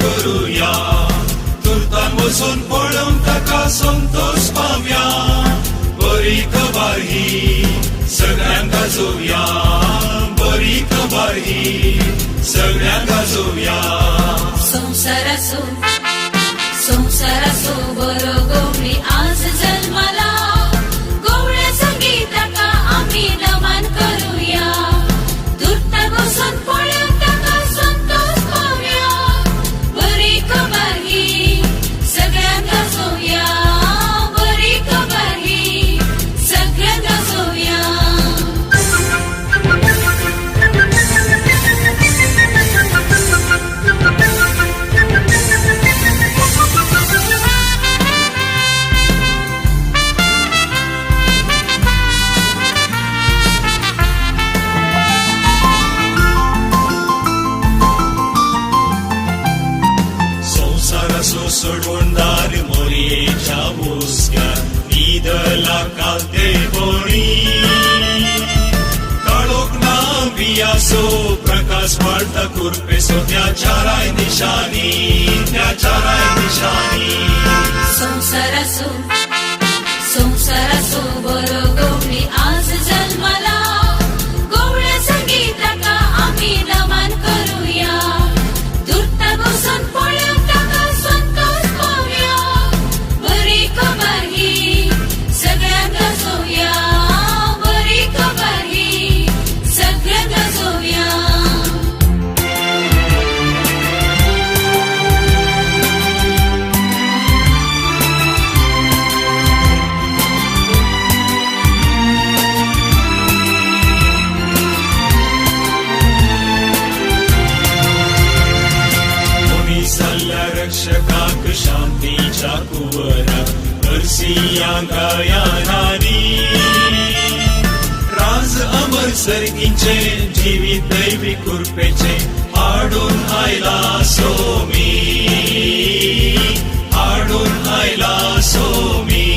करूया, तुरतान वचून पळोवन ताका संतोष पावया. बरी खबर ही सगळ्यांक गाजोवया, बरी खबर ही सगळ्यांक गाजोवया. संसाराचो बरो गवळी आज जन्माला, गवळ्या संगीताका आम्ही नमन करूया. तुरतान वचून पळोवन ताका संतोष पावया. बरी खबर ही सगळ्यांक गाजोवया, बरी खबर ही सगळ्यांक गाजोवया. संसाराचो सोडवणदार मोरयेच्या हुस्क्यार न्हिदला कालते कोणी. काळोख ना बियासो प्रकाश वाढता कुरपेसो त्या चाराय दिशांनी, त्या चाराय दिशांनी. संसाराचो बरो गवळी आज जन्माला, गवळ्या संगीताका आम्ही नमन करूया. तुरतान वचून पळोवन ताका संतोष पावया. बरी खबर ही सगळ्यांक गाजोवया, बरी खबर ही सगळ्यांक गाजोवया. मनीसाल्या रक्षकाक शांतीच्या कुवरा हरसिया गायनानी. राज अमर सर्गीचे जीवित दैवी कुरपेचे हाडून आयला सोमी, हाडून आयला सोमी.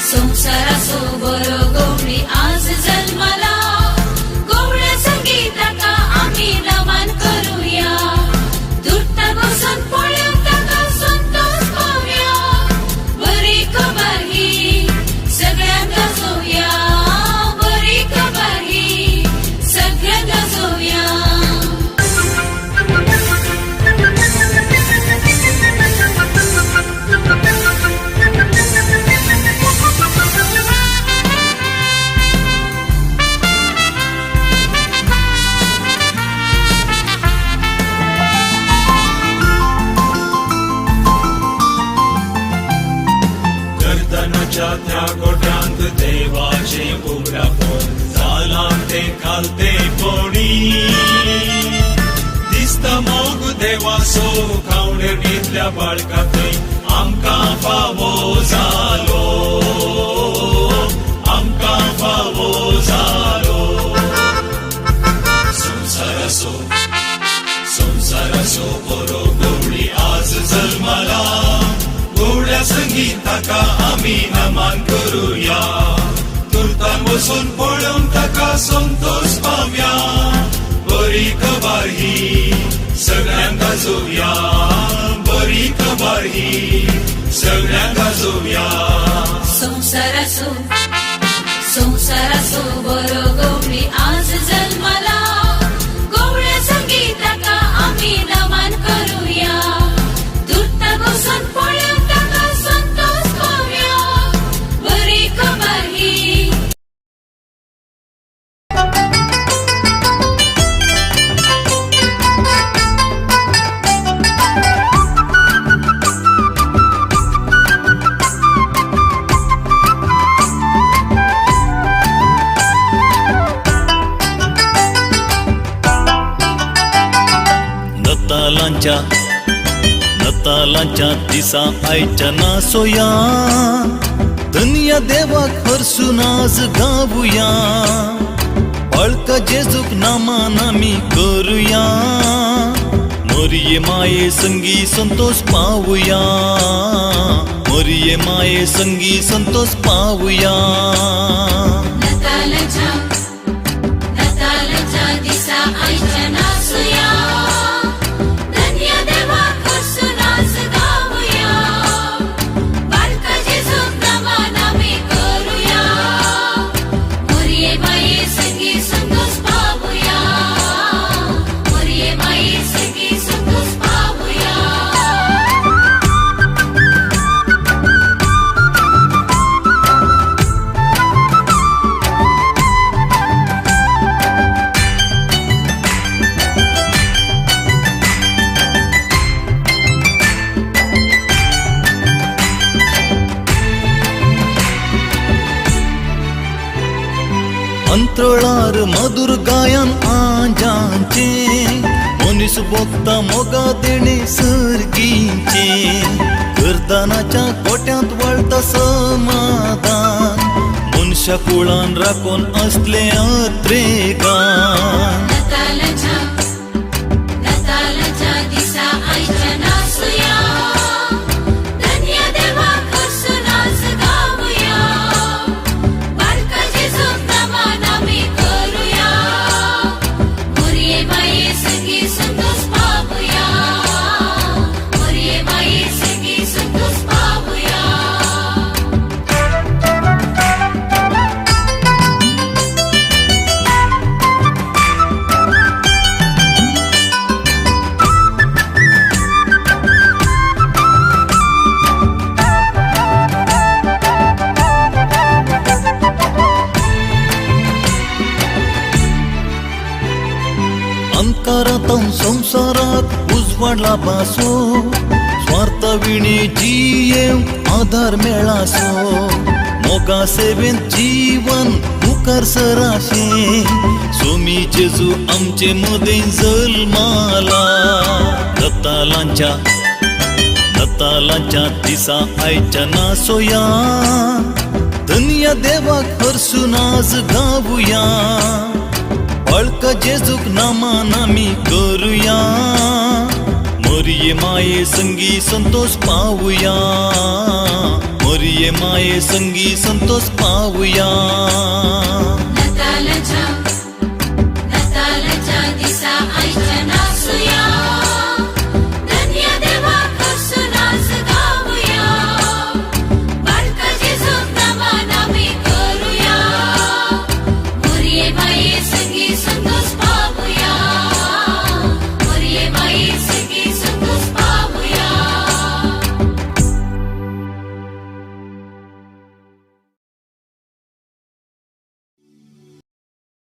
संसाराचो बरो गवळी आज जन्माला, गवळ्या संगीताका आम्ही नमन करूया. तुरतान वचून पळोवन ताका संतोष पावया. बरी खबर ही सगळ्यांक गाजोवया, बरी खबर ही सगळ्यांक गाजोवया. गर्दनाच्या त्या गोठ्यांत देवाचे उबरापण जाला ते खालते कोणी. दिसता मोग देवाचो खावणेरींतल्या बाळकातय आमकां फावो जालो, आमकां फावो जालो. संसाराचो बरो गवळी आज जल्माला, गवळ्या संगीताका आम्ही नमन करूया. तुरतान वचून पळोवन ताका संतोष पावया. बरी खबर ही सगळ्यांक गाजोवया, बरी खबर ही सगळ्यांक गाजोवया. संसाराचो बरो गवळी आज जन्माला, गवळ्या संगीताका आम्ही नमन करूया. तुरतान वचून पळोवन ताका संतोष पावया. बरी खबर ही नतालांच्या दिसा आयच्या नासोया. धन्य देवाक हरसून आज गावुया. बाळका जेजूक नामान आमी करूया. मरिये माये संगी संतोष पावुया. मरिये माये संगी संतोष पावुया. नतालाच्या दिसा आयच्या नासोया. अंतराळार मधुर गायन आजांचे मनीस बोगता मोगा देणे सर्गींचे गर्दानाच्या कोट्यांत वळता समाधान मनुष्या कुळान राखून असले अत्रेगान नतालच्या दिसा आयच्या नाचूया धन्य देवा खर्सून आज गाऊया बाळका जेजूक नमन आम्ही करूया मोरये माये संगी संतोष पावूया मोरये माये संगी संतोष पावूया अंकारातून संसारात उजवाडला बासो स्वार्थ विणे जीव आधार मेळासो मोगा सेवेन जीवन मुखार सराशे सोमी जेजू आमचे मदे जल्माला नतालांच्या दिसा आयच्या नाचोया धन्य देवाक हरसून आज गावूया बाळका जेजूक नामान आमी करूया मोरये माये संगी संतोष पावूया मोरये माये संगी संतोष पावूया नतालच्या